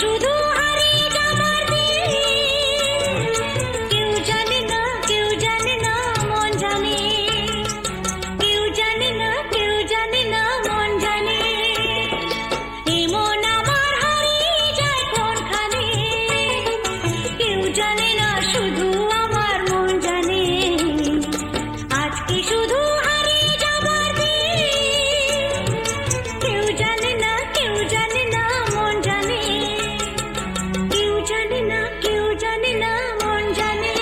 শুধু হারিয়ে যাবার দিন, কেউ জানে না, কেউ জানে না, মন জানে, কেউ জানে না, কেউ জানে না, মন জানে, এমন আমার হারিয়ে যায় কোনখানে, কেউ জানে না, শুধু আমার মন জানে, আজকে শুধু হারিয়ে যাবার দিন, কেউ জানে না, কেউ জানে না, মন জানে, কেউ জানে না, কেউ জানে না, মন জানে।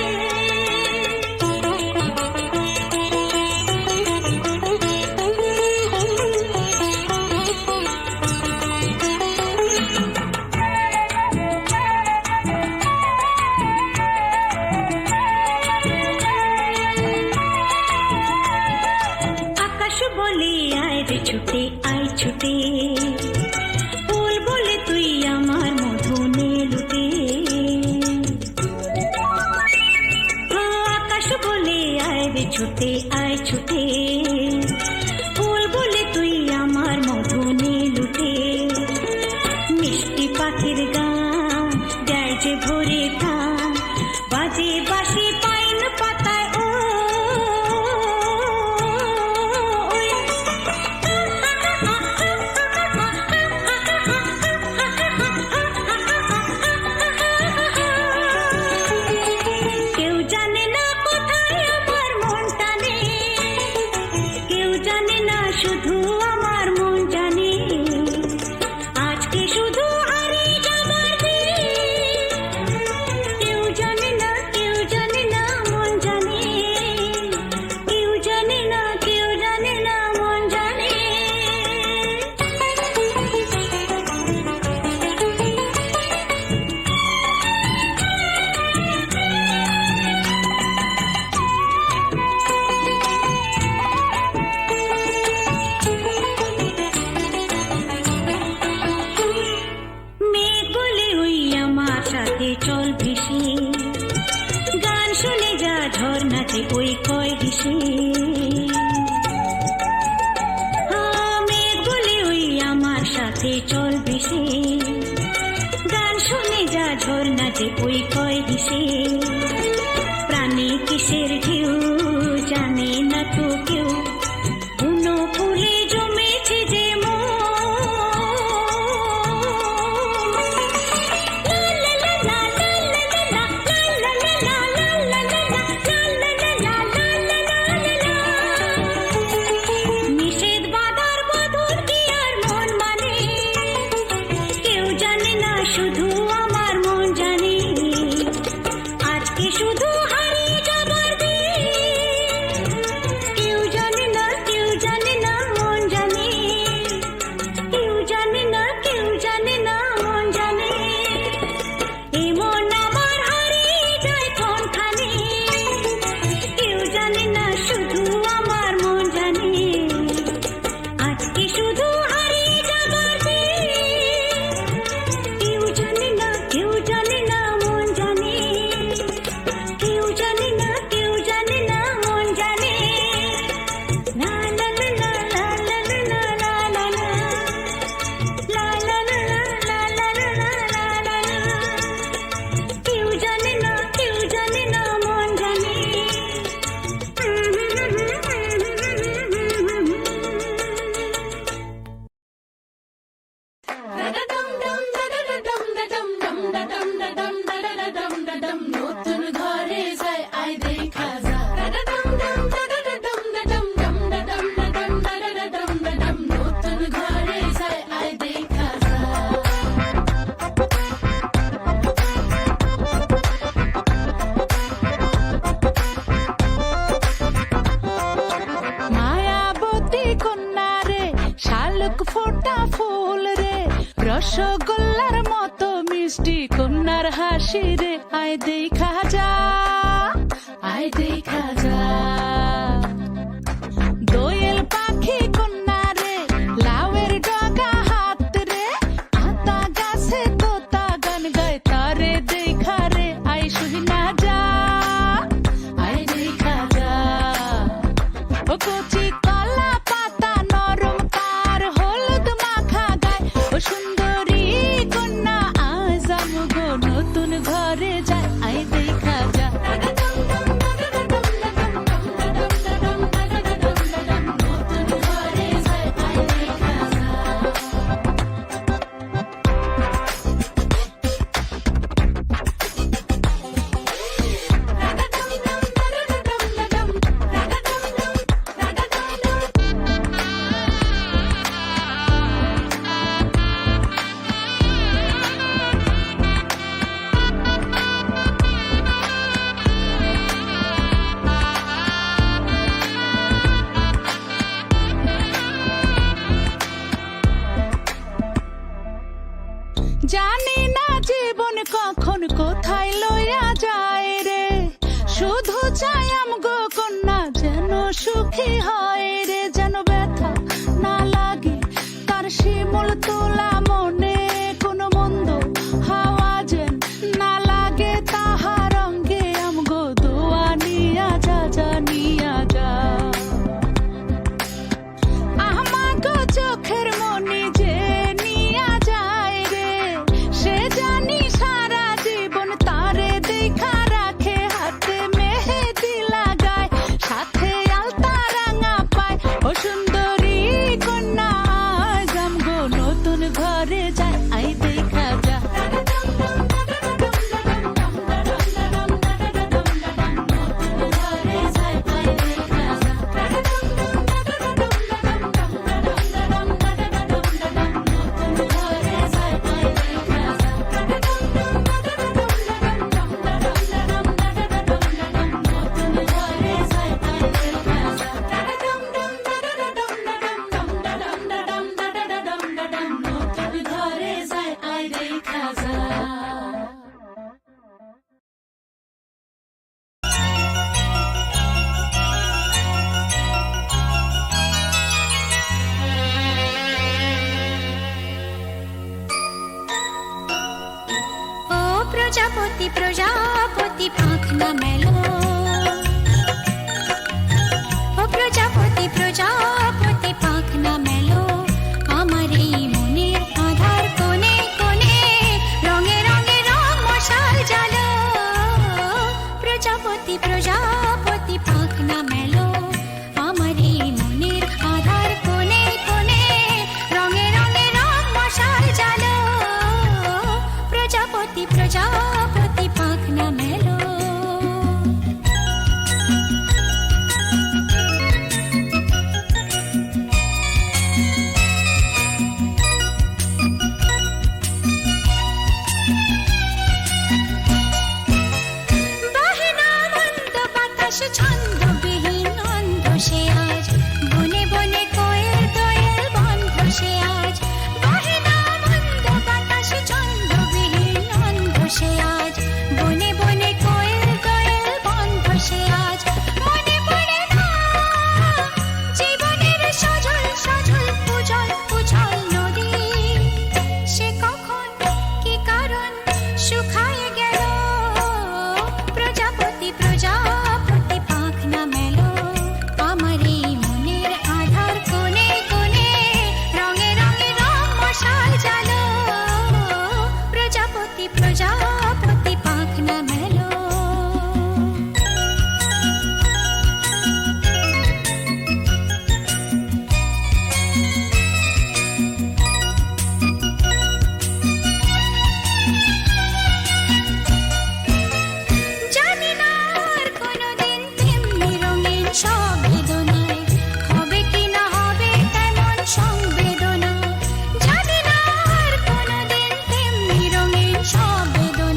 আকাশ বলে আয় রে ছুটে, আয় ছুটে, ফুল বলে তুই আমার মধু নে লুটে, আকাশ বলে আয় রে ছুটে, আয় ছুটে, ফুল বলে তুই আমার মধু নে লুটে, মিষ্টি পাখির গান দেয় যে ভোরে টান, বাজে বাঁশি পাইন পাতায় ও কেউ জানে না কোথায় আমার মন টানে, কেউ জানে না, শুধু আমার মন জানে, আজকে শুধু হারিয়ে যাবার দিন, কেউ জানে না, কেউ জানে না, মন জানে, কেউ জানে না, কেউ জানে না, মন জানে। মেঘ বলে ওই আমার সাথে চল ভেসে, গান শুনে যা ঝর্ণাতে ওই কয় দিশে, মেঘ বলে ওই আমার সাথে চল ভেসে, গান শুনে যা ঝর্ণাতে ওই কয় দিশে, প্রাণী কিসের ঢেউ জানে না তো কেউ, বুনো ফুলে জমেছে যে মন, নিষেধ বাধার বধূর কি আর মন মানে, কেউ জানে না, শুধু আমার মন জানে, আজকে শুধু হারিয়ে যাবার দিন, কেউ জানে না, কেউ জানে না, মন জানে, কেউ জানে না, কেউ জানে না, মন জানে, এমন আমার হারিয়ে যায় কোনখানে, কেউ জানে না, শুধু আমার মন জানে, আজকে শুধু হারিয়ে যাবার দিন, কেউ জানে না, কেউ জানে না, মন জানে, কেউ জানে না, কেউ জানে না, মন জানে, লা লা লা লা লা লা লা লা লা লা, লা লা লা লা লা লা লা লা লা, কেউ জানে না, কেউ জানে না, মন জানে। নতুন ঘরে যায় আয় দেখা যা, নতুন ঘরে যায় আয় দেখা যা। মায়াবতী কন্যা রে, শালুক ফোটা ফুল রে, রসগোল্লার মতো মিষ্টি কন্যার হাসি রে, আয় দেখা যা, আয় দেখা যা। দোয়েল পাখি কন্যা রে, লাউয়ের ডগা হাত রে, আতা গাছে তোতা গান গায় তারে দেখা রে, আয় শুনা যা, আয় দেখা যা। ও কচি কলা পাতা নরম তার হলুদ মাখা গায়, ও সুন্দরী কন্যা আয় কি হয় রে যেন ব্যথা না লাগে তার শিমুল তোলা মনে কোনো মন্দ হাওয়া যেন না লাগে তাহার অঙ্গে আমগো দোয়া নিয়া যা জানিয়া যা আমাগো চোখের মনি যে নিয়া যায় রে সে জানি সারা জীবন তারে দেখা রাখে হাতে মেহেদি লাগায় সাথে আলতা রাঙা পায় ও সুন্দরী কন্যা আজ আমগো নতুন ঘরে যায় আই দেখা যা ও প্রজাপতি প্রজাপতি পাখ না মেলো ও প্রজাপতি প্রজাপতি পাখ না মেলো আমার এই মনের আধার কোণে কোণে রঙে রঙে রং মশাল জ্বালো প্রজাপতি প্রজাপতি পাখ না মেলো আমার এই মনের আধার কোণে কোণে রঙে রঙে রং মশাল জ্বালো প্রজাপতি প্রজাপতি পাখ না মেলো বাহিনা মন্দ বাতাস ছন্দবিহীন অন্ধ সে আজ বনে বনে কোয়েল দোয়েল বন্ধ সে আজ বাহিনা মন্দ বাতাস ছন্দবিহীন অন্ধ সে আজ বনে বনে কোয়েল দোয়েল বন্ধ সে আজ মনে পড়ে না জীবনের সজল সজল উজল উজল নদী সে কখন কি কারণ শুকায় গেল প্রজাপতি প্রজাপতি পাখ না মেলো আমার এই মনের আধার কোণে কোণে রঙে রঙে রং মশাল জ্বালো প্রজাপতি প্রজাপতি পাখ না মেলো জানি না আর কোনোদিন তেমনি রঙিন সব বেদনায় হবে কি না হবে তেমন সংবেদনা জানি না আর কোনোদিন তেমনি রঙিন সব বেদনায়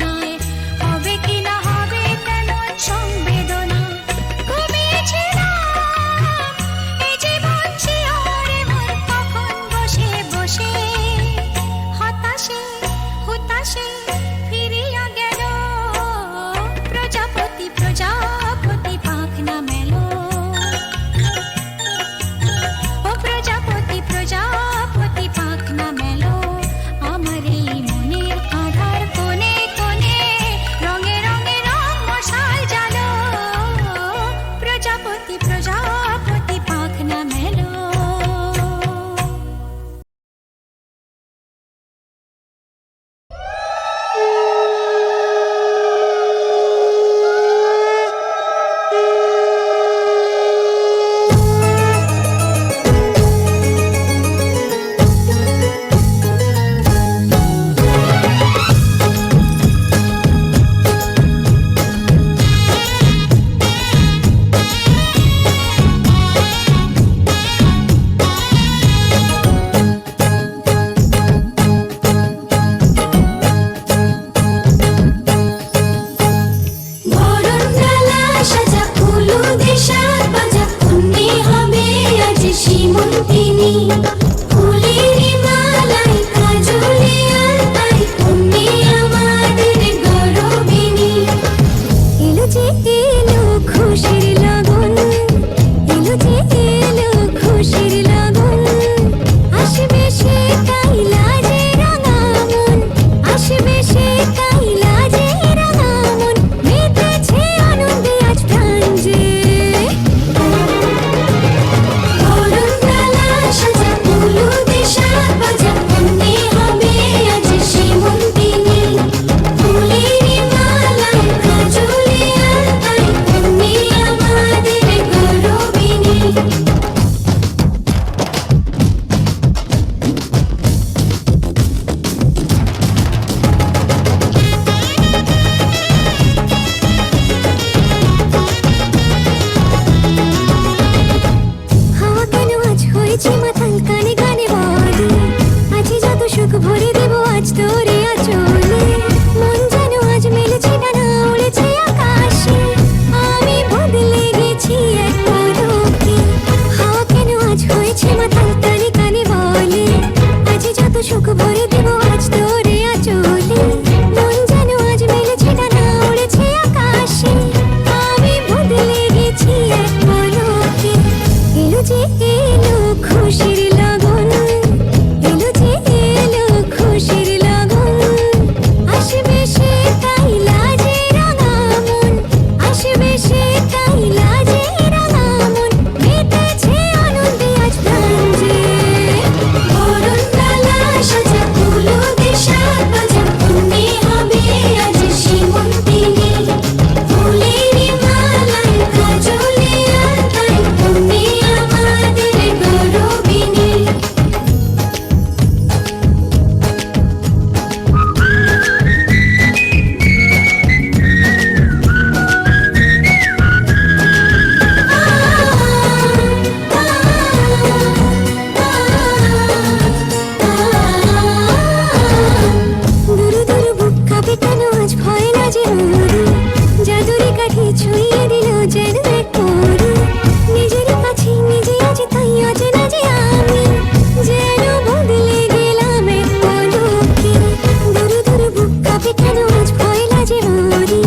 যেন আজ পয়লা যে মরি,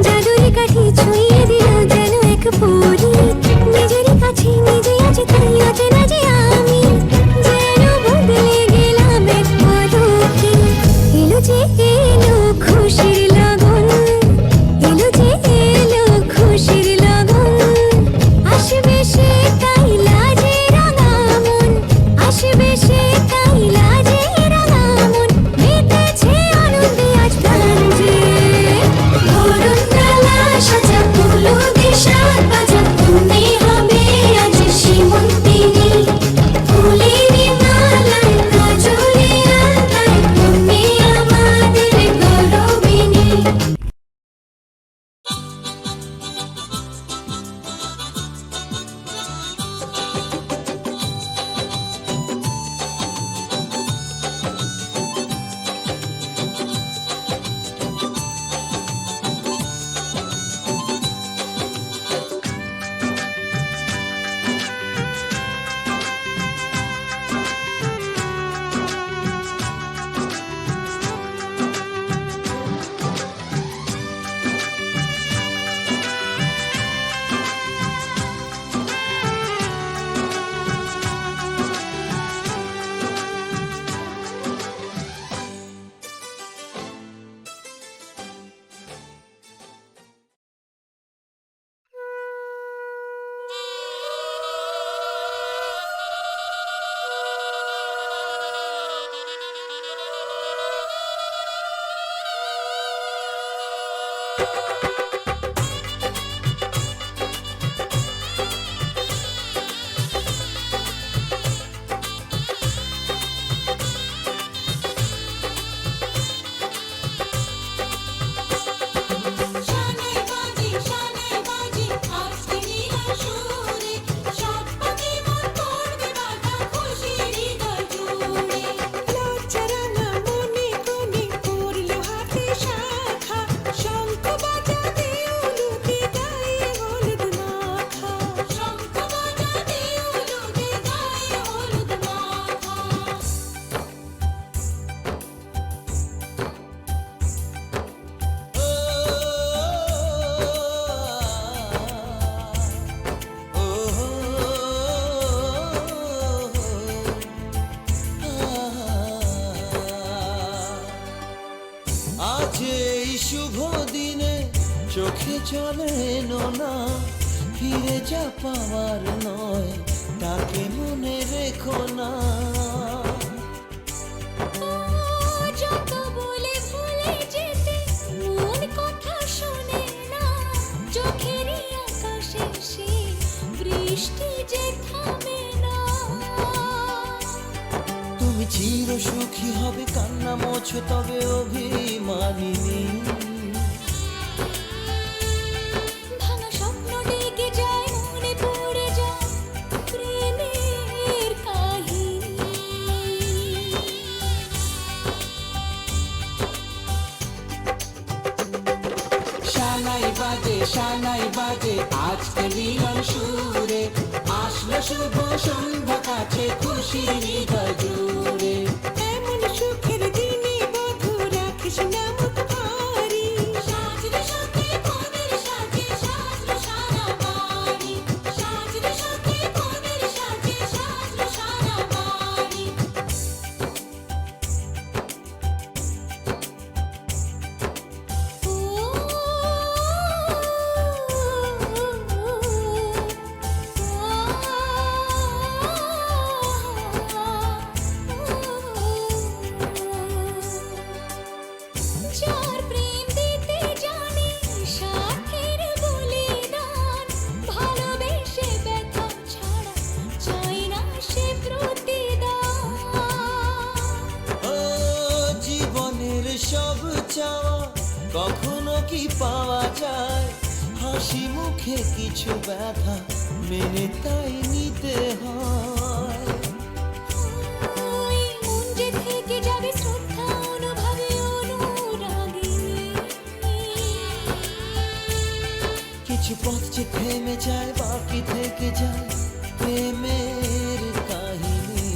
জাদুরি কাঠি ছুঁয়ে দিল যেন এক পরি, নিজেরই কাছে নিজে আছে তাই অচেনা যে আমি, যেন বদলে গেলাম এক পলকে। এলো যে এলো খুশির লগন, এলো যে এলো খুশির লগন, আসবে সে তাই লাজে রাঙা মন, আসবে সে তাই লাজে রাঙা মন, মেতেছে আনন্দে আজ প্রাণ যে। ধরুন ডালা সাজা ফুলো দিশার বাজা, তুমি হবে আজ সীমন্তিনী, ফুলেরই মালায় কাজলে আলতায়, তুমি আমাদের গৌরবিনী। শানাই বাজে আজকে নীলা সুরে, সব পাখি মন করবে বাঁধা খুশির হৃদয় জুড়ে। লজ্জারানা মনে কোণে পড়লো হাতে শাখা, শঙ্খ বাজাতে উলুকে গায়ে হলুদ মাখা, শঙ্খ বাজাতে উলুকে গায়ে হলুদ মাখা। আজ এই শুভ দিনে চোখে চলে নোনা, ফিরে যা পাওয়ার নয় তাকে মনে রেখো না। যত বলে ভুলে যেতে মন কথা শোনে না, চোখেরই আকাশে সে বৃষ্টি যে থামে না। তুমি চির সুখী হবে কান্না মোছো তবে অভিমানিনী, ভাঙা স্বপ্ন ডেকে যায় মনে পড়ে যায় প্রেমের কাহিনী। শানাই বাজে আজকে মিলন সুরে, আসলো শুভ সন্ধ্যা কাছে খুশির হৃদয় জুড়ে। এমন সুখের দিনে বধূ রাখিস না মুখ ভারী, সাজরে সাথে কোনের সাজে সাজলো সারা বাড়ি, সাজরে সাথে কোনের সাজে সাজলো সারা বাড়ি। যার প্রেম দিতে জানে সাথের বলিদান, ভালোবেসে ব্যথা ছাড়া চাই না সে প্রতিদান। ও জীবনের সব চাওয়া কখনো কি পাওয়া যায়, হাসি মুখে কিছু ব্যথা মেনে তাই নিতে হয়। ওই মন যে থেকে যাবে শ্রদ্ধা অনুভবে অনুরাগিনী, কিছু পথ যে থেমে যায় বাকি থেকে যায় প্রেমের কাহিনী।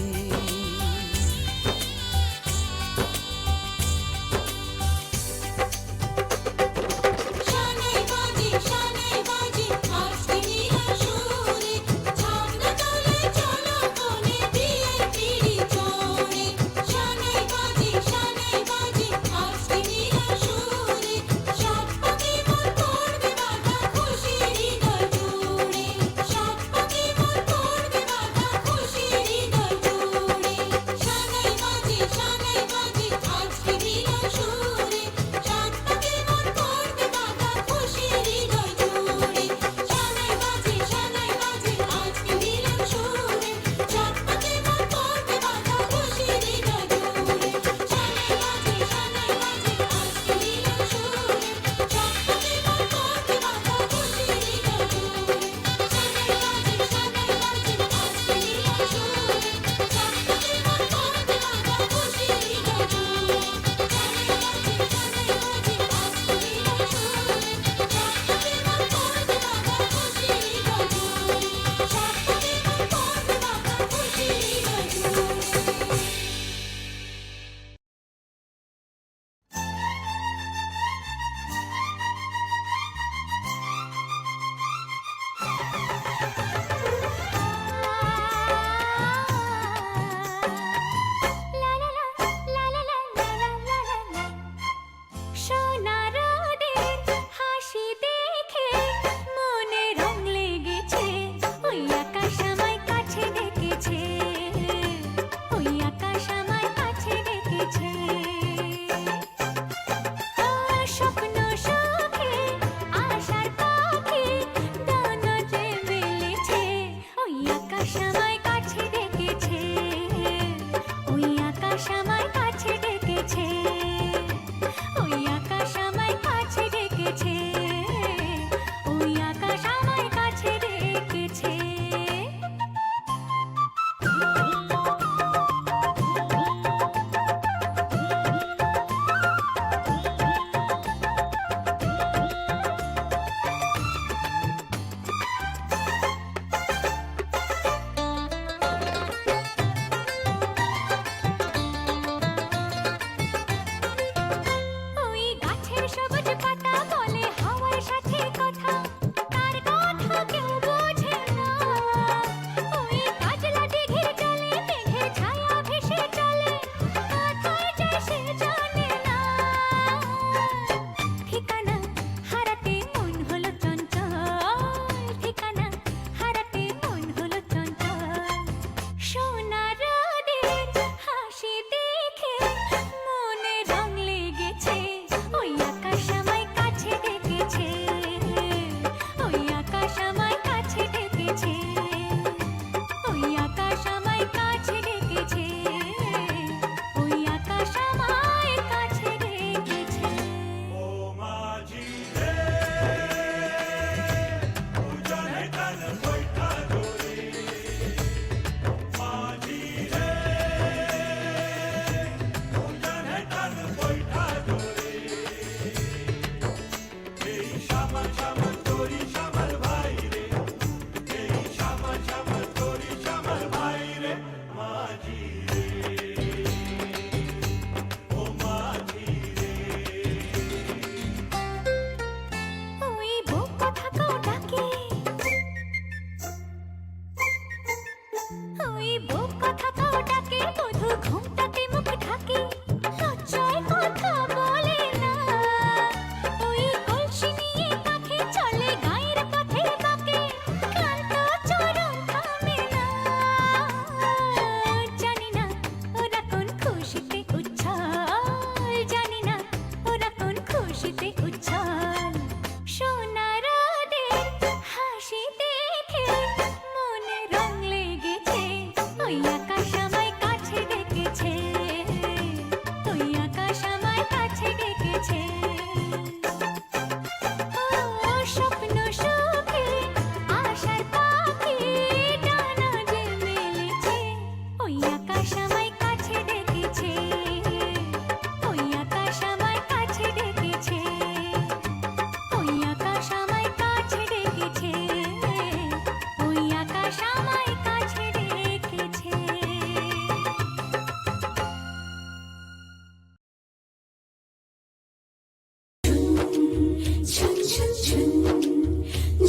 ঝুন ঝুন ঝুন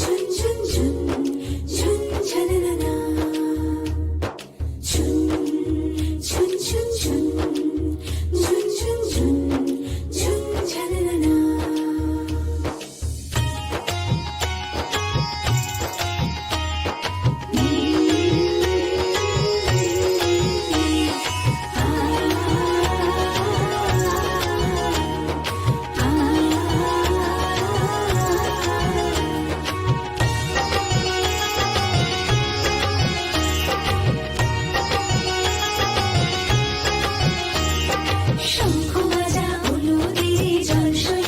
ঝুন ঝুন ঝুন ঝুন ঝননা ঝুন ঝুন ঝুন ঝুন ঝুন ঝুন ঝুন ঝুন ঝননা শঙ্খ বাজা হলুদের জল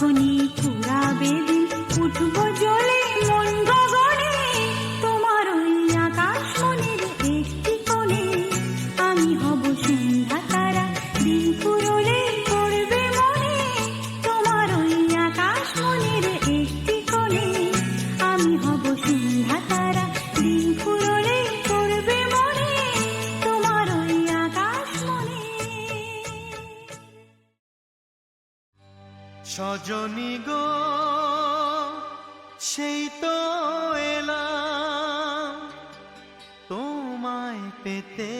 যখনই ফুরাবে দিন উঠবো জ্বলে মন গগনে তোমার ওই আকাশ মনের একটি কোণে আমি হব সন্ধ্যা তারা দিন ফুরলে পড়বে মনে তোমার ওই আকাশ মনের একটি কোণে আমি হব সন্ধ্যা তারা দিন ফুরলে পড়বে মনে তোমার ওই আকাশ মনে। সজনী গো সেই তো এলাম তোমায় পেতে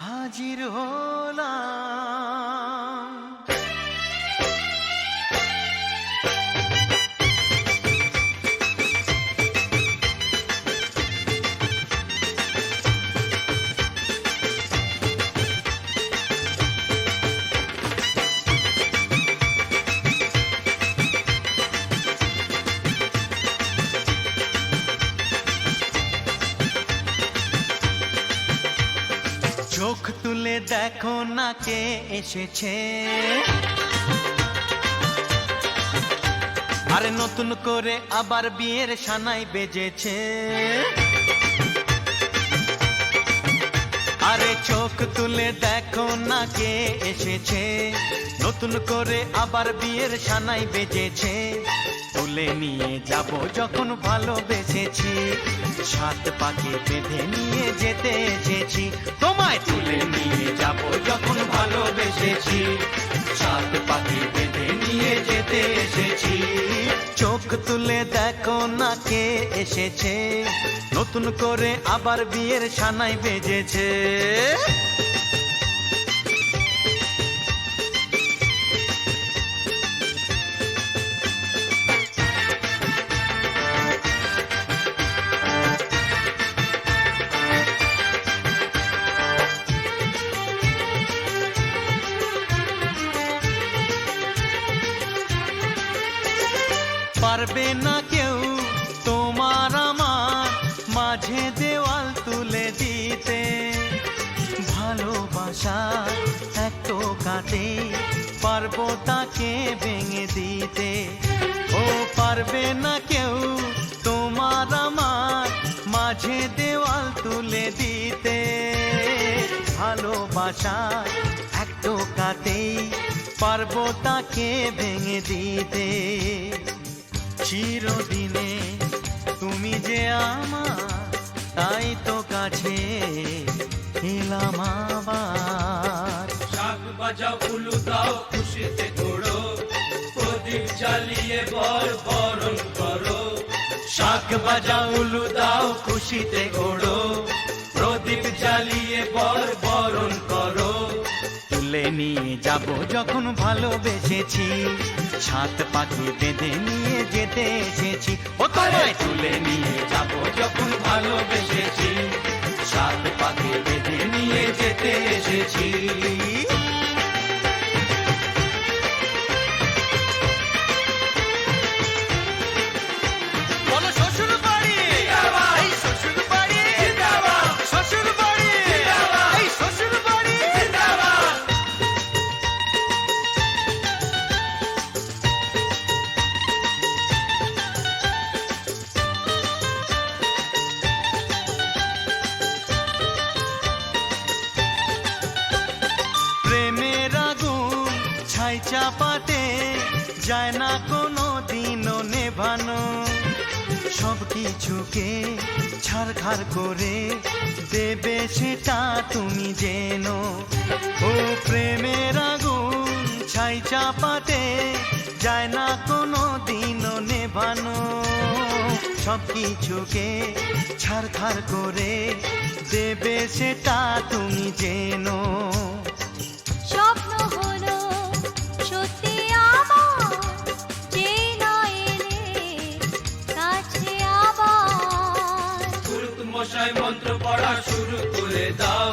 হাজির হলাম। চোখ তুলে দেখো না কে এসেছে, আরে নতুন করে আবার বিয়ের সানাই বেজেছে। আরে চোখ তুলে দেখো না কে এসেছে, নতুন করে আবার বিয়ের সানাই বেজেছে। তুলে নিয়ে যাব যখন ভালোবেসেছি, সাত পাকে বেঁধে নিয়ে যেতে এসেছি। তোমায় তুলে নিয়ে যাব যখন ভালোবেসেছি, সাত পাকে বেঁধে নিয়ে যেতে এসেছি। চোখ তুলে দেখো না কে এসেছে, নতুন করে আবার বিয়ের সানাই বেজেছে। পারবে না কেউ তোমার আমার মাঝে দেওয়াল তুলে দিতে, ভালোবাসা এত কাটে পারবো তাকে ভেঙে দিতে। ও পারবে না কেউ তোমার আমার মাঝে দেওয়াল তুলে দিতে, ভালোবাসা এত কাটে পারবো তাকে ভেঙে দিতে। চিরদিনে তুমি যে আমার, তাই তো কাছে এলাম আবার। শাক বাজাও উলু দাও খুশিতে ঘোড়ো, প্রদীপ জ্বালিয়ে বর বরণ করো। শাক বাজা উলু দাও খুশিতে ঘোড়ো, প্রদীপ জ্বালিয়ে বর বরণ করো। তুলে নিয়ে যাব যখন ভালোবেসেছি, সাত পাখি বেঁধে নিয়ে যেতে এসেছি। ও তোমায় তুলে নিয়ে যাব যখন ভালোবেসেছি, সাত পাখি বেঁধে নিয়ে যেতে এসেছি। বলো শ্বশুর বাড়ি, এই শ্বশুর বাড়ি, শ্বশুর বাড়ি, এই শ্বশুর বাড়ি। প্রেমের আগুন ছাই চাপাতে যায় না কোনো দিনও নেভানো, সব কিছুকে ছারখার করে দেবে সেটা তুমি জেনো। ও প্রেমের আগুন ছাই চাপাতে যায় না কোনো দিনও নেভানো, সব কিছুকে ছারখার করে দেবে সেটা তুমি জেনো। স্বপ্ন হলো সত্যি আমার, যে না এলে কাছে আবার। পুরুত মশাই মন্ত্র পড়া শুরু করে দাও,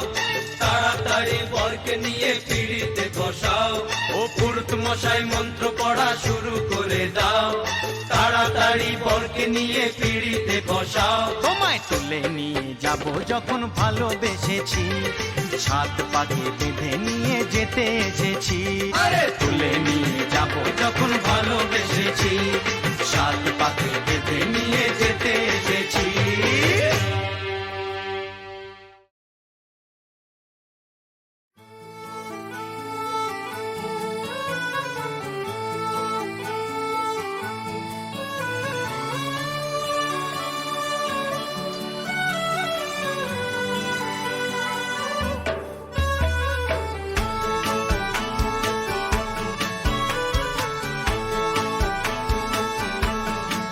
তাড়াতাড়ি বরকে নিয়ে পিড়িতে বসাও। ও পুরুত মশাই মন্ত্র পড়া শুরু করে দাও, তাড়াতাড়ি বরকে নিয়ে পিড়িতে বসাও। তোমায় তুলে নিয়ে যাব যখন ভালোবেসেছি, সাত পাকে বেঁধে নিয়ে যেতে যেতে এসেছি তুলে নিয়ে যাব যখন ভালোবেসেছি সাত পাকে বেঁধে নিয়ে যেতে এসেছি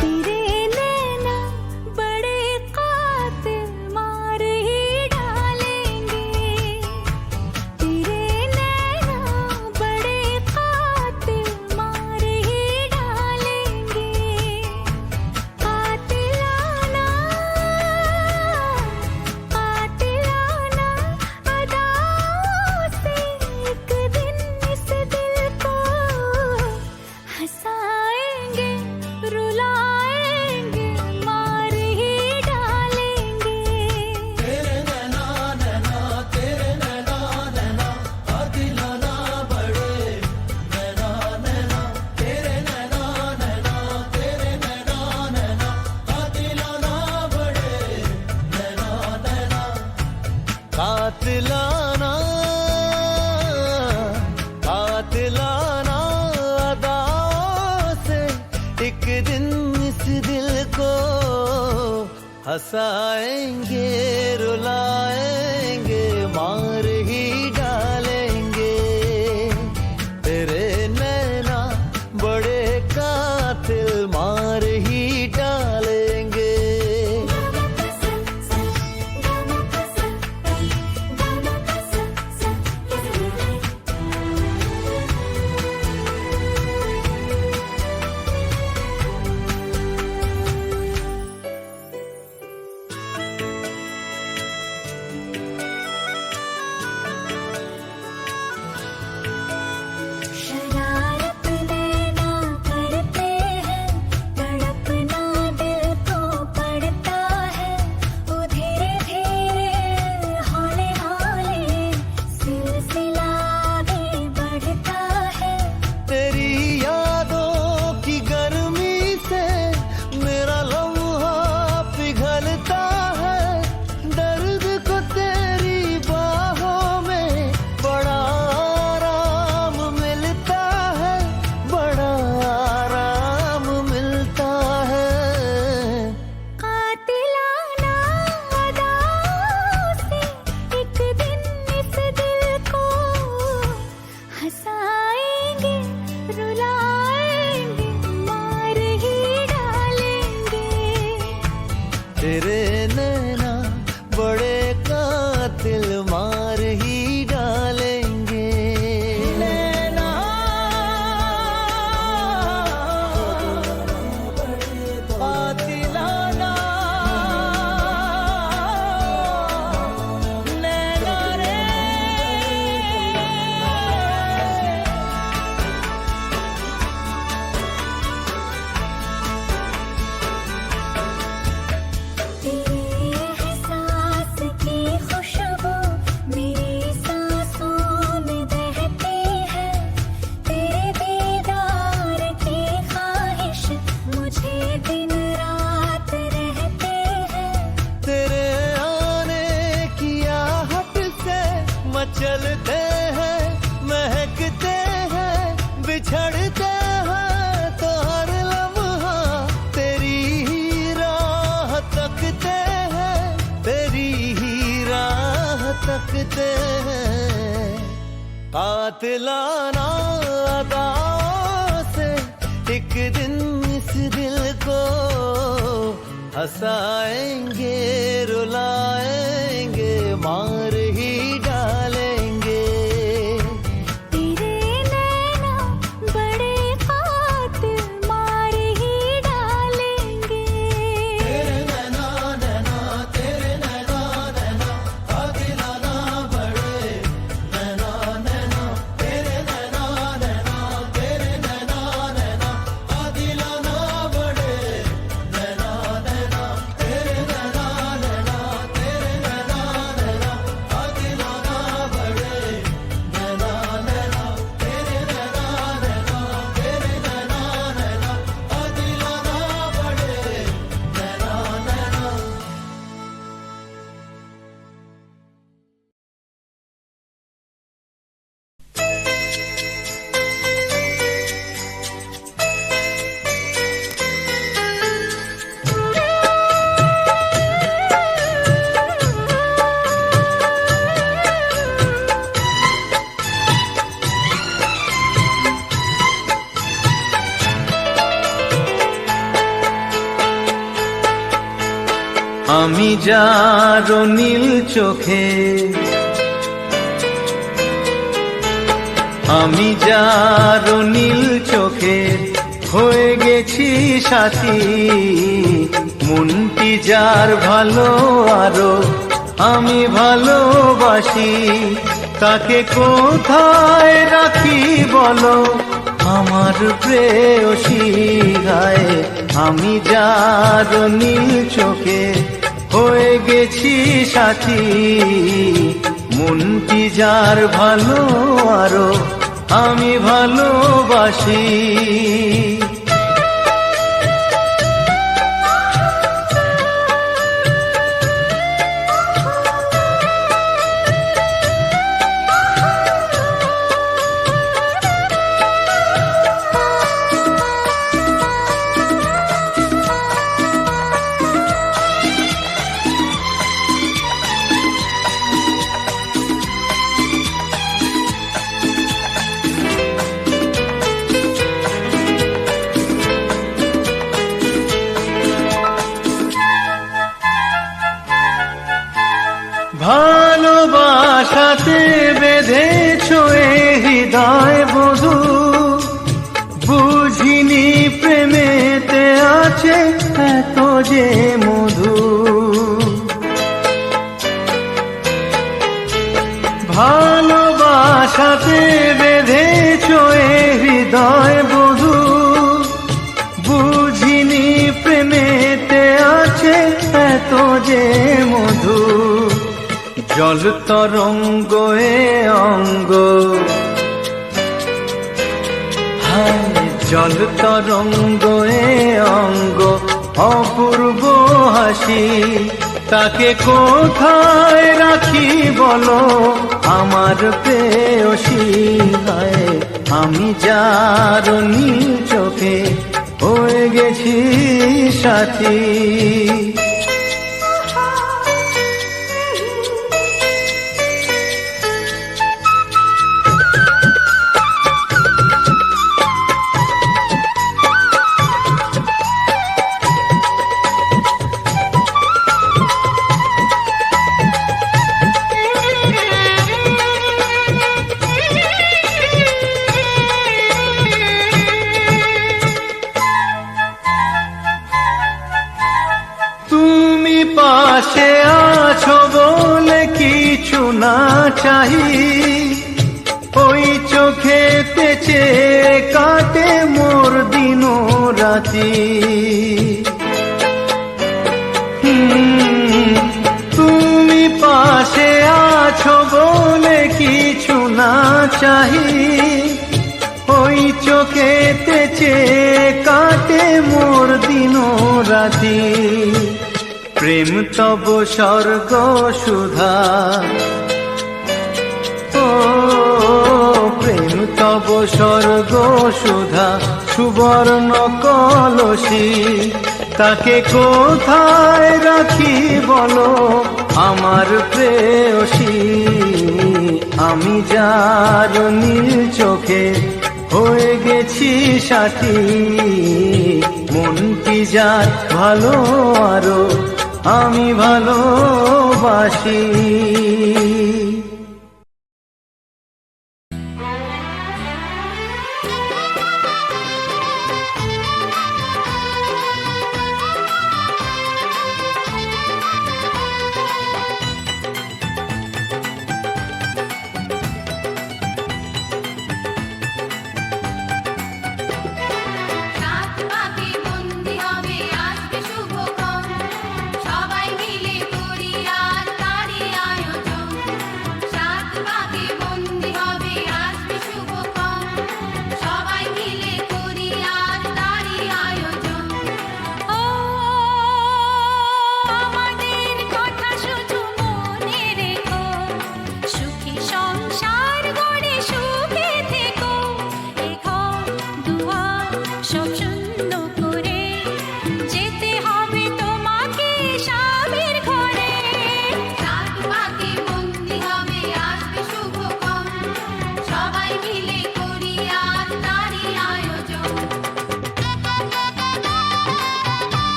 तेरे नैना बड़े कातिल मार ही डालेंगे तेरे नैना बड़े कातिल मार ही डालेंगे कातिलाना अदाओं से एक दिन इस दिल को हंसाएंगे रुलाएंगे मार ही डालेंगे कातिलाना कातिलाना अदाओं से एक दिन इस दिल को हंसाएंगे रुलाएंगे मार ही डालेंगे तेरे नैना बड़े कातिल मार ही डालेंगे शरारत नैना करते हैं तड़पना दिल को पड़ता है वो धीरे धीरे हौले हौले सिलसिला आगे बढ़ता है तेरी यादों की गर्मी से मेरा लम्हा पिघलता है दर्द को तेरी बाहों में बड़ा आराम मिलता है बड़ा आराम मिलता है कातिलाना अदाओं से एक दिन इस दिल को हंसाएंगे रुलाएंगे मार ही डालेंगे तेरे नैना बड़े कातिल मार ही डालेंगे नैना कातिलाना नैना रे तेरे एहसास की खुशबू मेरी सांसों में बहती है तेरे दीदार की ख्वाहिश मुझे दिन रात रहती है तेरे आने की आहट से मचलते हैं महकते हैं बिछड़ते हैं तो हर लम्हा तेरी ही राह तकते हैं तेरी ही राह तकते हैं कातिलाना अदाओं से एक दिन इस दिल को हंसाएंगे रुलाएंगे मार ही डालेंगे तेरे नैना बड़े कातिल मार ही डालेंगे আমি যার নীল চোখে, আমি যার নীল চোখে হয়ে গেছি সাথী, মনটি যার ভালো আরো আমি ভালোবাসি, তাকে কোথায় রাখি বলো আমার প্রেয়সী গায়ে। আমি যার নীল চোখে হয়ে গেছি সাথী, মনটি যার ভালো আরো আমি ভালোবাসি। ভালোবাসাতে বেঁধেছ এ হৃদয় বধূ, বুঝিনি প্রেমেতে আছে এত যে মধু। ভালোবাসাতে বেঁধেছ এ হৃদয় বধূ, বুঝিনি প্রেমেতে আছে এত যে মধু। জল তরঙ্গ এ অঙ্গ, হায় জল তরঙ্গ এ অঙ্গ অপূর্ব হাসি, তাকে কোথায় রাখি বলো আমার প্রেয়সী গায়ে। আমি যার নীল চোখে হয়ে গেছি সাথী। পাশে আছো বলে কিছু না চাহি, ওই চোখেতে চেয়ে কাটে মোর দিন রাতি। তুমি পাশে আছো বলে কিছু না চাহি, ওই চোখেতে চেয়ে কাটে মোর দিন রাতি। প্রেম তব স্বর্গ সুধা, ও প্রেম তব স্বর্গ সুধা সুবর্ণ কলসী, তাকে কোথায় রাখি বলো আমার প্রেয়সী। আমি যার নীল চোখে হয়ে গেছি সাথী, মনটি যার ভালো আরো আমি ভালোবাসি। রাত পাকে বন্দি হবে আসবে শুভক্ষণ, সবাই মিলে করি আর তারই আয়োজন।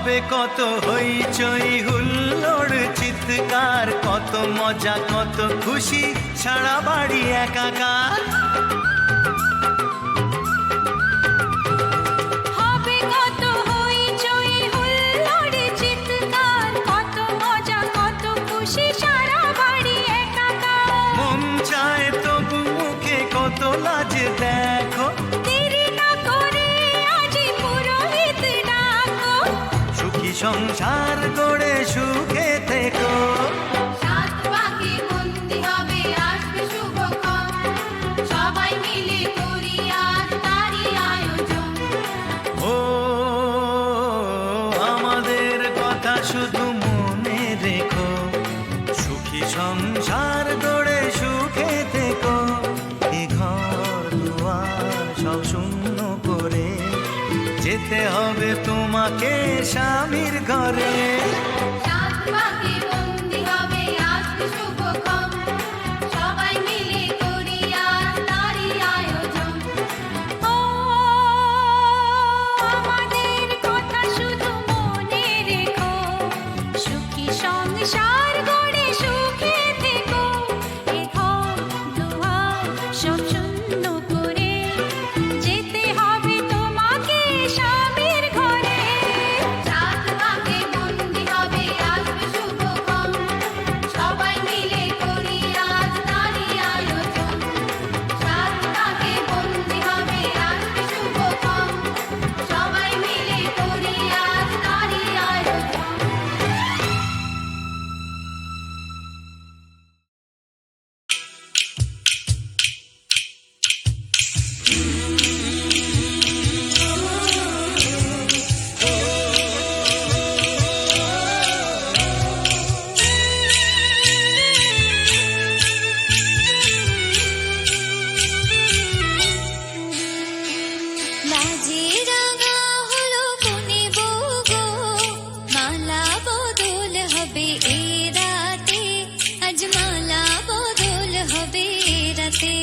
হবে কত হইচই হুল্লোড় চিৎকার, কত মজা কত খুশি, সারা বাড়ি একাকার। হবে কত হইচই হুল্লোড় চিৎকার, কত মজা কত খুশি, সারা বাড়ি একাকার। মন চায় তবু মুখে কত লাজ দেখো, দেরি না করে আজই পুরোহিত ডাকো। সুখী সংসার গড়ে সুখে থেকো। সাত পাকে বন্দি হবে আসবে শুভক্ষণ, সবাই মিলে করি আজ তারই আয়োজন। ও আমাদের কথা শুধু মনে রেখো, সুখী সংসার গড়ে সুখে থেকো। এ ঘর দুয়ার সব শূন্য করে যেতে হবে তোমাকে স্বামীর ঘরে। সাত পাকে বন্দি হবে আসবে শুভক্ষণ, সবাই মিলে করি আজ তারই আয়োজন। ও আমাদের কথা শুধু মনে রেখো, সুখী সংসার গড়ে সুখে থেকো। এ ঘর দুয়ার সব শূন্য করে যেতে হবে তোমাকে স্বামীর ঘরে। সাত পাকে বন্দি হবে আসবে শুভক্ষণ, সবাই মিলে করি আজ তারই আয়োজন। সাত পাকে বন্দি হবে আসবে শুভক্ষণ, সবাই মিলে করি আজ তারই আয়োজন। লাজে রাঙা হলো কোনে বউ গো, মালা বদল হবে এ রাতে, আজ মালা বদল হবে এ রাতে।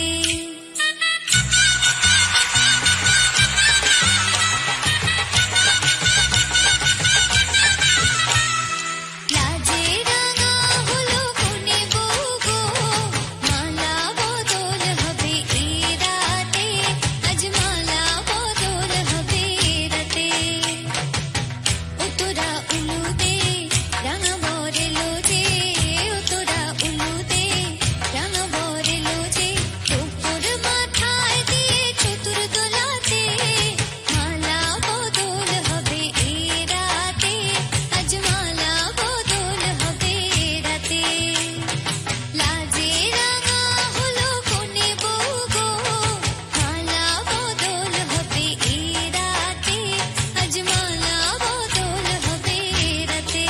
লাজে রাঙা হলো কোনে বউ গো, মালা বদল হবে এ রাতে, আজ মালা বদল হবে এ রাতে। ও তোরা উলুদে রাঙা বরে লোজে, ও তোরা উলুদে রাঙা বরে লোজে, উপর মাথায় দিয়ে চতুর দোলাতে, মালা বদল হবে এ রাতে, আজ মালা বদল হবে এ রাতে। লাজে রাঙা হলো কোনে বউ গো, মালা বদল হবে এ রাতে, আজ মালা বদল হবে এ রাতে।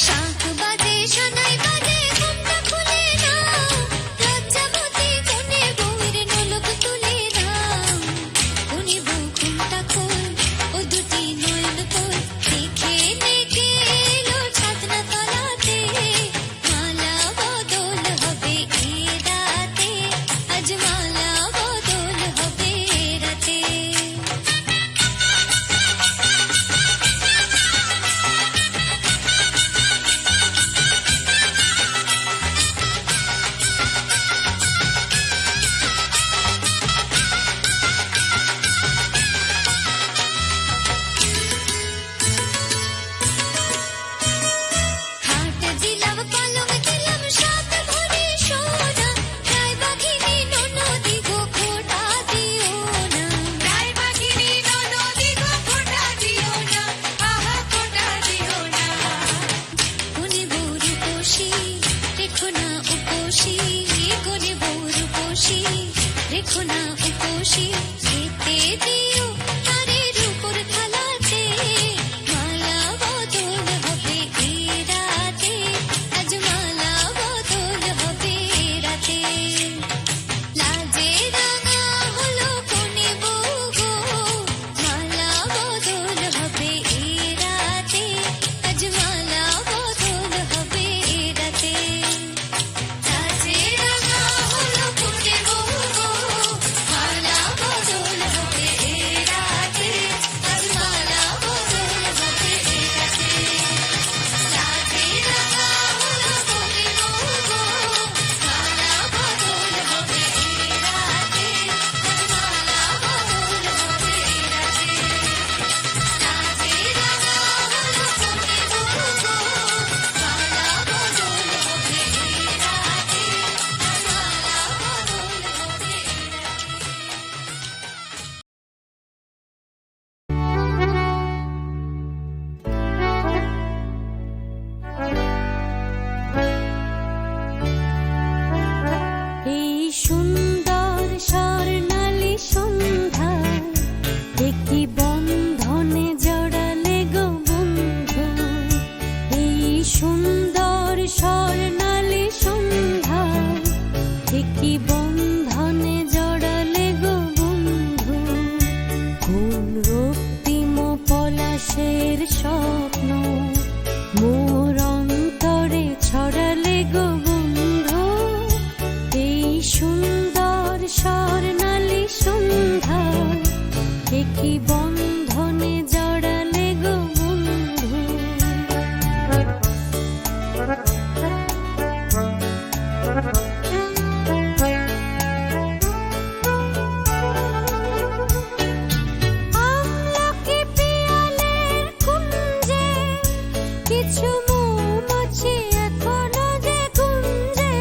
শাঁখ বাজে সানাই বাজে ঘুমটা খুলে নাও, লজ্জাবতী কোনে বউয়ের নোলক তুলে নাও। কোনে বউ ঘুমটা খোল, ও দুটি নয়ন তোল, দেখে নেকে এলো ছাদনা তলাতে, মালা বদল হবে এ রাতে, আজ মালা বদল হবে এ রাতে। হাট দিলাম পালং দিলাম সাত ভরি সোনা, রায় বাঘিনী ননদি গো খোটা দিও না। রায় বাঘিনী ননদি গো খোটা দিও না, আহা খোটা দিও না। কোনে বউ রূপসী রেখো না উপসী, কোনে বউ রূপসী রেখো না উপসী, খেতে দিও তারে রূপোর থালাতে, মালা বদল হবে এ রাতে, সুন্দর স্বর্ণালী সন্ধ্যা একটি বন্ধনে জড়ালে গো বন্ধু, এই সুন্দর স্বর্ণালী সন্ধ্যা একটি বন্ধনে জড়ালে গো বন্ধু। কোন রক্তিম পলাশের স্বপ্ন মোর অন্তরে ছড়ালে গো বন্ধু, এই সুন্দর স্বর্ণালী সন্ধ্যা একটি বন্ধনে জড়ালে গো বন্ধু। আমলকি পিয়ালের কুঞ্জে কিছু মৌমাছি এখনো যে গুঞ্জে,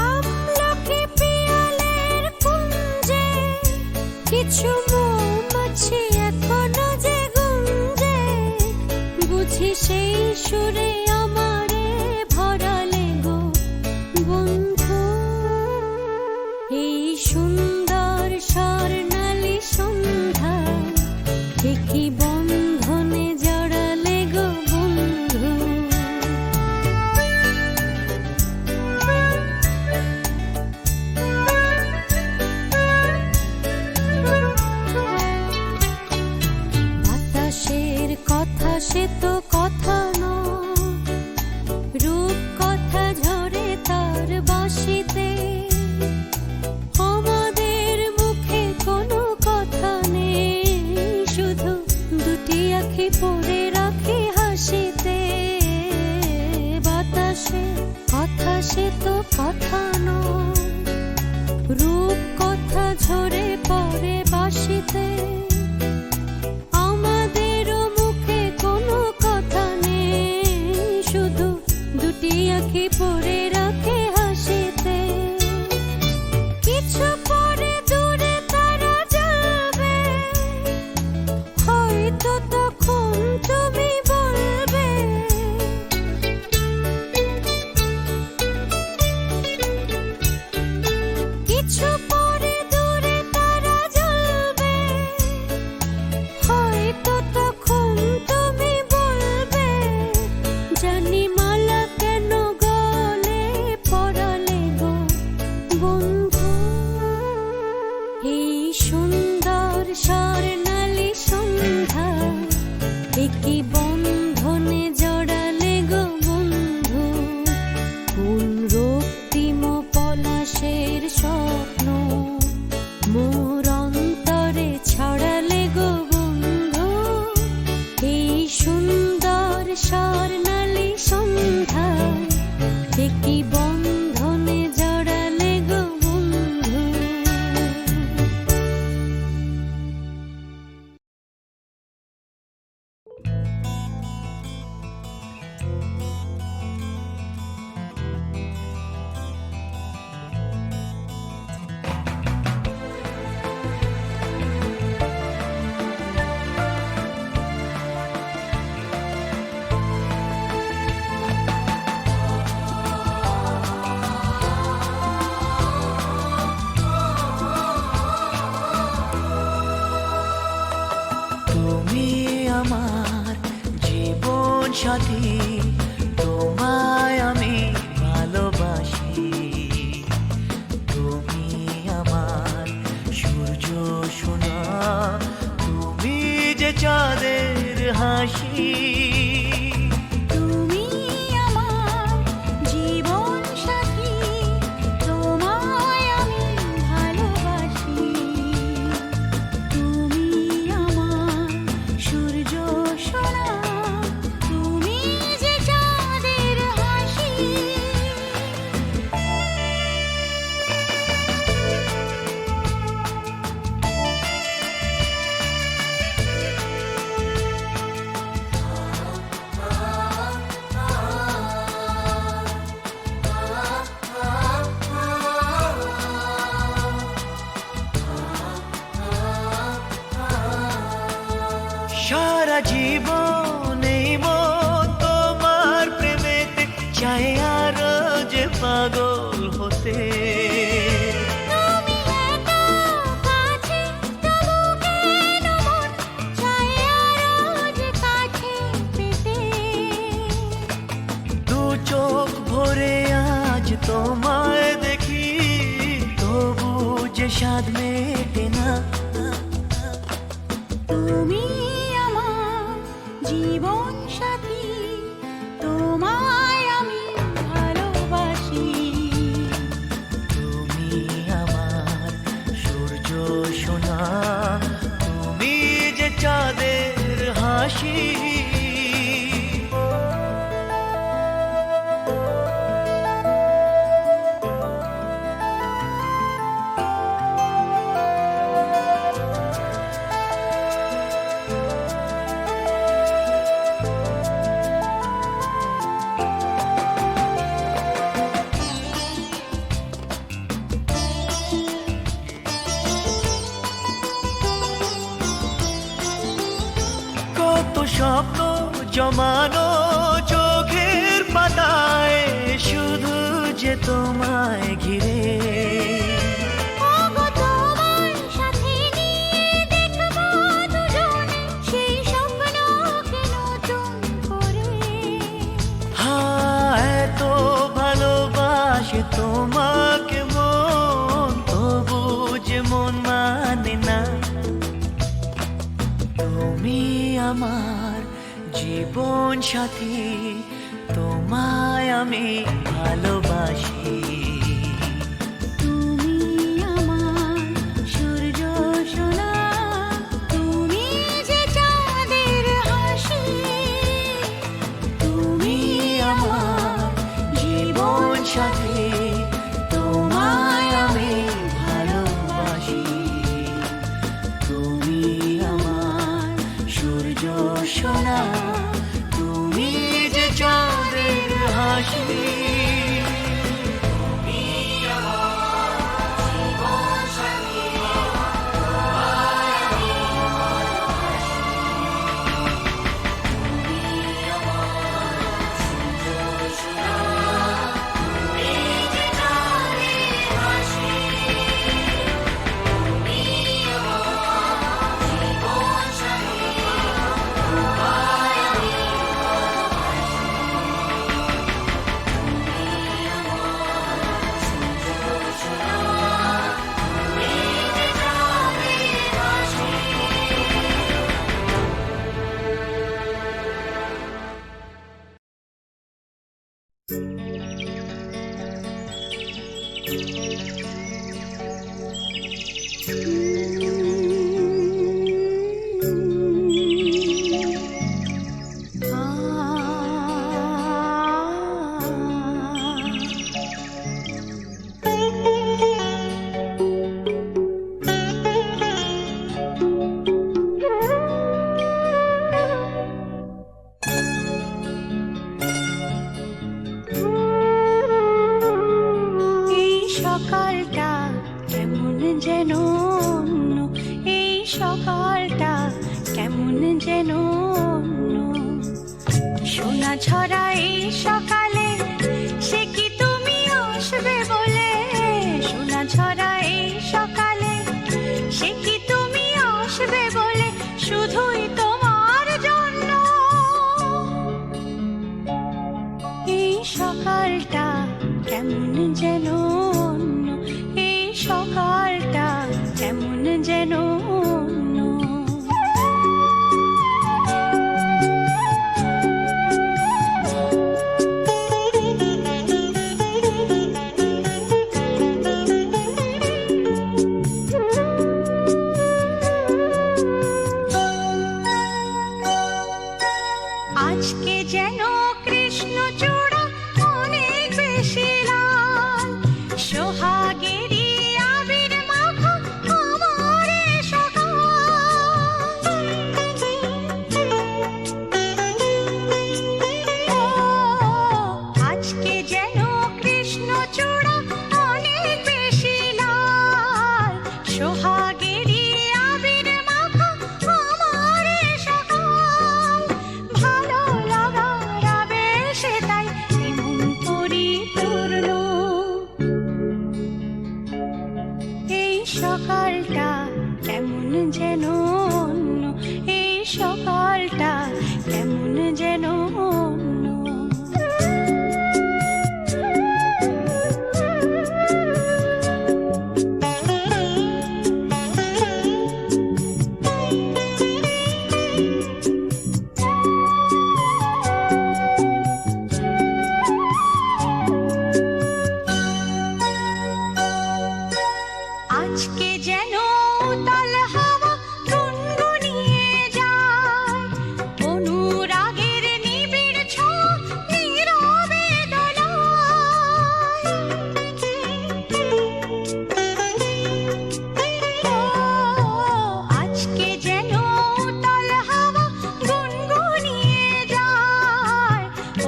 আমলকি পিয়ালের কুঞ্জে কিছু মৌমাছি এখনো যে গুঞ্জে, বুঝি সেই সুরে আমারে ভরালে গো বন্ধু, এই সুন্দর স্বর্ণালী সন্ধ্যা একটি বন্ধনে জড়ালে গো বন্ধু। বাতাসের কথা সে তো কথা নয়, রূপ কথা ঝরে তার বাঁশিতে, আমাদের মুখে কোনো কথা নেই, শুধু দুটি আঁখি পড়ে রাখি হাসিতে। বাতাসের কথা সে তো কথা নয়, রূপ কথা ঝরে পড়ে বাঁশিতে, আমাদেরও মুখে কোনো কথা নেই, শুধু দুটি আঁখি পড়ে রাখে হাসিতে। কিছু পরে দূরে তারা যাবে, হয়তো তখন তুমি বলবে, কিছু পরে দূরে তারা জ্বলবে, হয়তো তখন তুমি বলবে, জানি মালা কেন গলে পড়ালে গো বন্ধু, এই সুন্দর স্বর্ণালী সন্ধ্যা একটি বন্ধনে জড়ালে গো বন্ধু। কোন রক্তিম পলাশের স্বপ্ন মোর অন্তরে ছড়ালে গো বন্ধু, এই সুন্দর স্বর্ণালী সন্ধ্যা একটি বন্ধনে জড়ালে গো বন্ধু। তুমি আমার জীবন সাথী, তোমায় আমি ভালোবাসি, তুমি আমার সূর্য সোনা, তুমি যে চাঁদের হাসি। তুমি আমার জীবন সাথী, তোমায় আমি ভালোবাসি, তুমি আমার সূর্য সোনা, তুমি যে চাঁদের হাসি। তোমায় দেখি তবু যে স্বাদ মেটে না। তুমি আমার জীবন সাথী, তোমায় আমি ভালোবাসি। তুমি আমার সূর্য সোনা, তুমি যে চাঁদের হাসি। কত স্বপ্ন জমানো চোখের পাতায়, শুধু যে তোমায় ঘিরে। ওগো তোমার সাথে নিয়ে দেখবো দুজনে সেই স্বপ্নকে নতুন করে। হ্যাঁ, এত ভালোবাসে তোমাকে মন, তবু যে মন মানে না। তুমি আমার জীবন সাথী, তোমায় আমি ভালোবাসি। তুমি আমার সূর্য সোনা, তুমি যে চাঁদের হাসি। তুমি আমার জীবন সাথী, তোমায় আমি ভালোবাসি। তুমি আমার সূর্য সোনা, তুমি যে চাঁদের হাসি। এই সকালটা কেমন যেন অন্য, এই সকালটা কেমন যেন অন্য। সোনা ছড়া এই সকালে, সে কি তুমি আসবে বলে? সোনা ছড়া এই সকালে, সে কি তুমি আসবে বলে? শুধুই তোমার জন্য এই সকালটা কেমন যেন অন্য, এই সকালটা কেমন যেন অন্য। আজকে যেন কৃষ্ণচূড়া অনেক বেশি লাল, সোহাগেরই আবির মাখা আমার এ সকাল। ও, আজকে যেন কৃষ্ণচূড়া অনেক বেশি লাল, সোহাগেরই আবির মাখা আমার এ সকাল। ভালো লাগার আবেশে তাই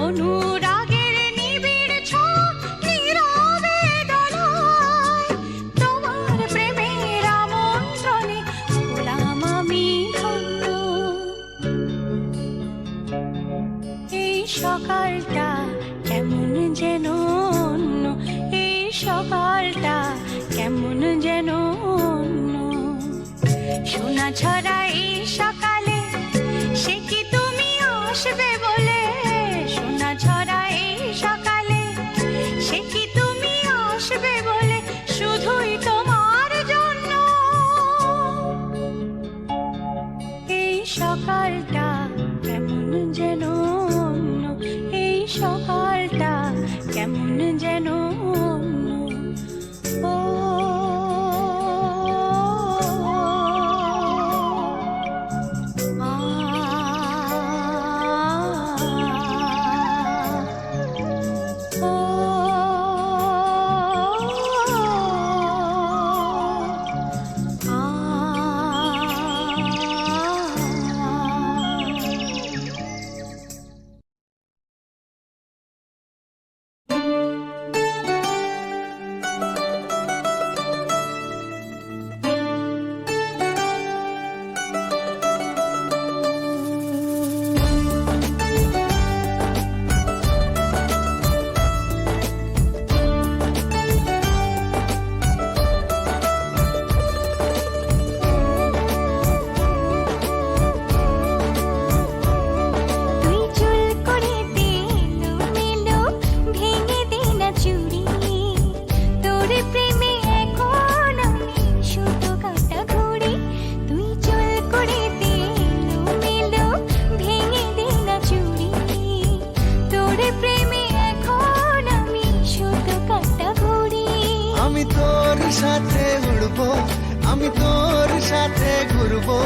অনুরাগের নিবিড় ছোঁয়া নীরবে দোলায়, তোমার প্রেমের আমন্ত্রণে হলাম আমি ধন্য। এই সকালটা কেমন যেন অন্য, এই সকালটা কেমন যেন অন্য। সোনা ছড়া এই সকালে, সে কি তুমি আসবে বলে? সোনা ছড়া এই সকালে, সে কি তুমি আসবে বলে? শুধুই তোমার জন্য এই সকালটা কেমন যেন অন্য, এই সকালটা কেমন যেন অন্য। ও সাথে উড়বো, আমি তোর সাথে ঘুরবো,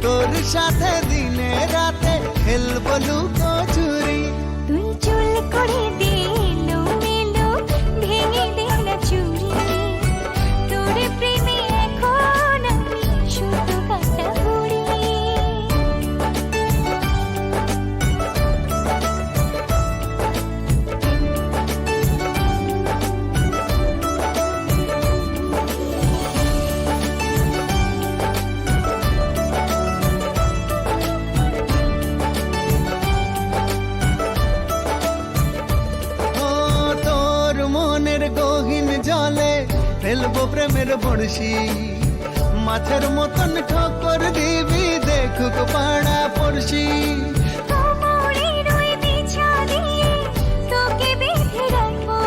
তোর সাথে দিনে রাতে খেলবো লুকোচুরি। তুই চুল করে দে এলোমেলো, ভেঙে দে না চুড়ি, তোর প্রেমে এখন আমি শুধু কাটাকুড়ি। জলে ফেলবো প্রেমের বড়শি, মাছের মতন ঠক্কর দিবি দেখুক পাড়া পড়শি। কোমরের ওই বিছা দিয়ে তোকে বেঁধে রাখবো,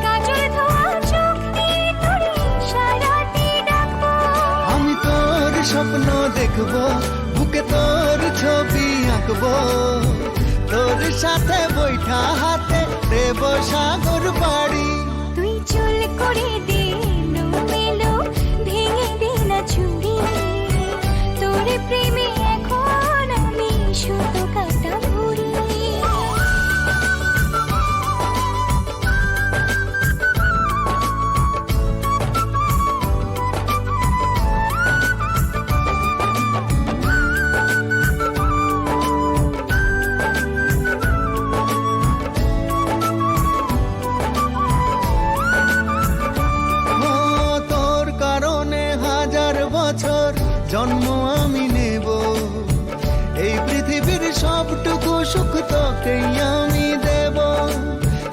কাজল ধোয়া চোখ দিয়ে তোরে সারাতে ডাকবো। আমি তোর স্বপ্ন দেখবো, বুকে তোর ছবি আঁকবো, তোর সাথে বৈঠা হাতে দেব সাগর বাড়ি। তুই চুল করে দে এলোমেলো, ভেঙে দে না চুড়ি, তোর প্রেমে এখন আমি শুধু কাটাকুড়ি। জন্ম আমি নেব, এই পৃথিবীর সবটুকু সুখ তোকেই আমি দেব।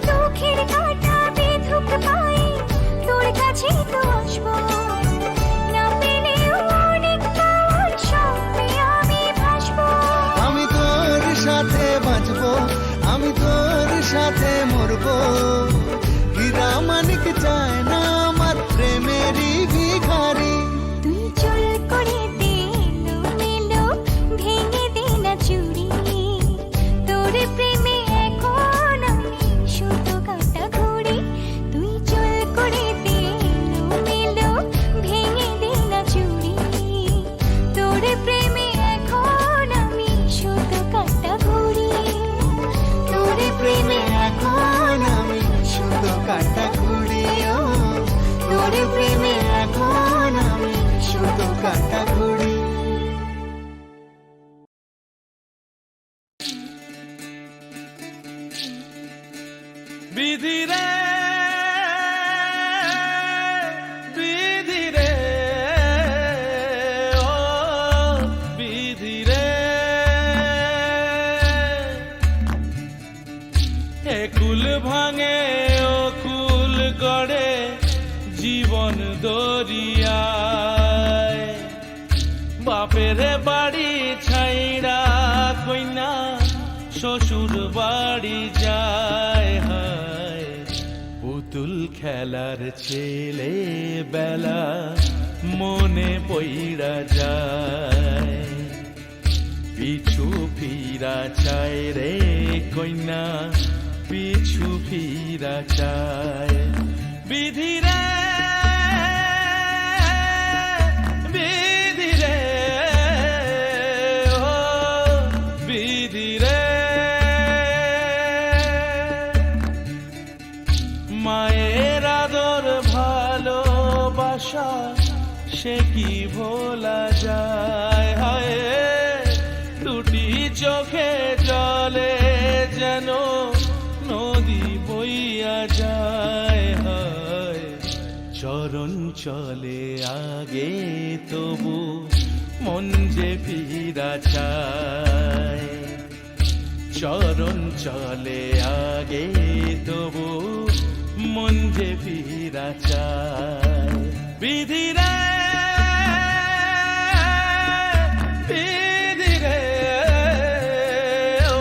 চোখের কাঁটা বেধুক পায়ে তোর কাছে তো আসবো, না পেলেও অনেক পাওয়ার স্বপ্নে আমি ভাসবো। আমি তোর সাথে বাঁচবো, আমি তোর সাথে মরবো, হীরা মানিক চায় না আমার প্রেমেরই ভিখারি। তুই চুল করে দে এলোমেলো, ভেঙে দে না চুড়ি, তোর প্রেমে এখন আমি শুধু কাটাকুড়ি। তুই চুল করে দে এলোমেলো, ভেঙে দে না চুড়ি, তোর প্রেমে এখন আমি শুধু কাটাকুড়ি। তোর প্রেমে এখন আমি শুধু কাটাকুড়ি। বিধি রে বিধি রে ও বিধি রে এ কুল ভাঙে ও কুল গড়ে জীবন দরিয়ায় বাপের বাড়ি ছাইড়া কইনা শ্বশুর বাড়ি যায় হায় পুতুল খেলার ছেলে বেলা মনে পইড়া যায় পিছু ফিরা চায় রে কইনা পিছু ফিরা চায় বিধি রে বিধি রে ও বিধি রে মায়ের আদর ভালোবাসা সে কি ভোলা যায় হায় দুটি চোখে জলে যেন নদী বইয়া যায় হায় চরণ চলে আগে তবু মন যে ফিরা চায় চরণ চলে আগে তবু মন যে ফিরা চায় বিধি রে বিধি রে ও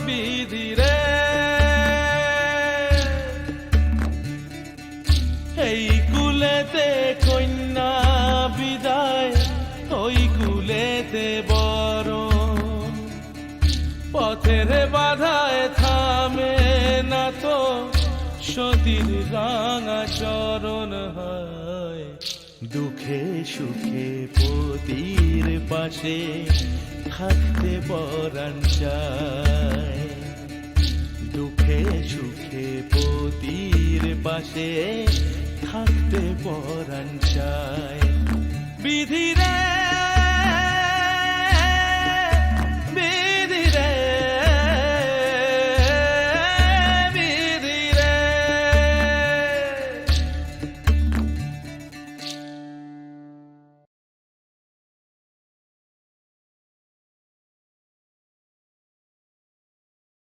বিধি রে এই কুলেতে কন্যা বিদায় ওই কুলেতে বরণ পথের বাধায় থামে না তো সতীর রাঙা চরণ হয় দুঃখে সুখে পতির পাশে থাকতে পরাণ চায় দুঃখে সুখে পতির পাশে থাকতে পরাণ চায় বিধি রে